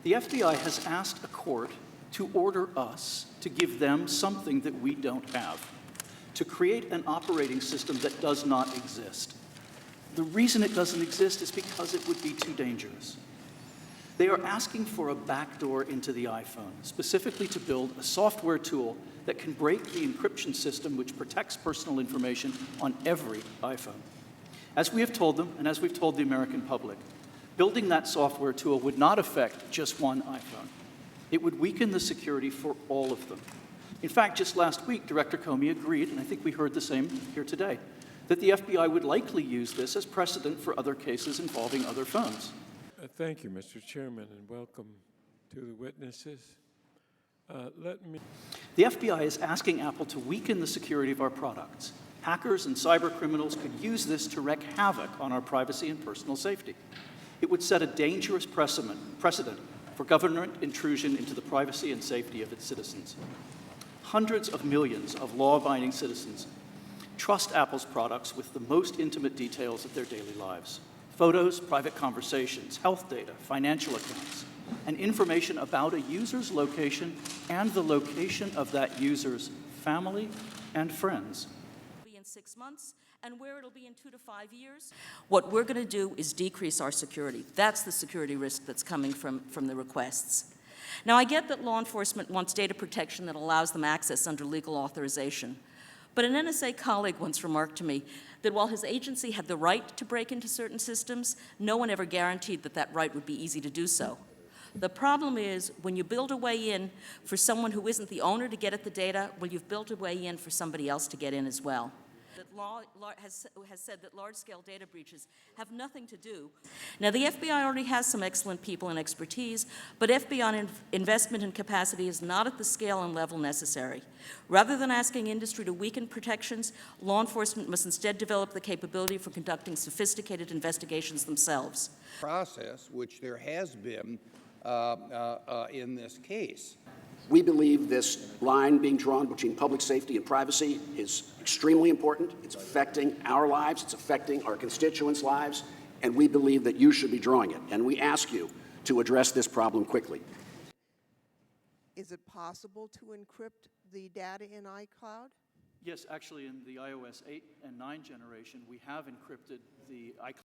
The FBI has asked a court to order us to give them something that we don't have, to create an operating system that does not exist. The reason it doesn't exist is because it would be too dangerous. They are asking for a backdoor into the iPhone, specifically to build a software tool that can break the encryption system which protects personal information on every iPhone. As we have told them, and as we've told the American public, building that software tool would not affect just one iPhone. It would weaken the security for all of them. In fact, just last week, Director Comey agreed, and I think we heard the same here today, that the FBI would likely use this as precedent for other cases involving other phones. Thank you, Mr. Chairman, and welcome to the witnesses. The FBI is asking Apple to weaken the security of our products. Hackers and cyber criminals could use this to wreak havoc on our privacy and personal safety. It would set a dangerous precedent for government intrusion into the privacy and safety of its citizens. Hundreds of millions of law-abiding citizens trust Apple's products with the most intimate details of their daily lives. Photos, private conversations, health data, financial accounts, and information about a user's location and the location of that user's family and friends. In 6 months, and where it'll be in 2 to 5 years. What we're going to do is decrease our security. That's the security risk that's coming from the requests. Now, I get that law enforcement wants data protection that allows them access under legal authorization. But an NSA colleague once remarked to me that while his agency had the right to break into certain systems, no one ever guaranteed that that right would be easy to do so. The problem is when you build a way in for someone who isn't the owner to get at the data, well, you've built a way in for somebody else to get in as well. That law has said that large-scale data breaches have nothing to do. Now, the FBI already has some excellent people and expertise, but FBI investment and capacity is not at the scale and level necessary. Rather than asking industry to weaken protections, law enforcement must instead develop the capability for conducting sophisticated investigations themselves. Process, which there has been in this case. We believe this line being drawn between public safety and privacy is extremely important. It's affecting our lives, it's affecting our constituents' lives, and we believe that you should be drawing it. And we ask you to address this problem quickly. Is it possible to encrypt the data in iCloud? Yes, actually, in the iOS 8 and 9 generation, we have encrypted the iCloud.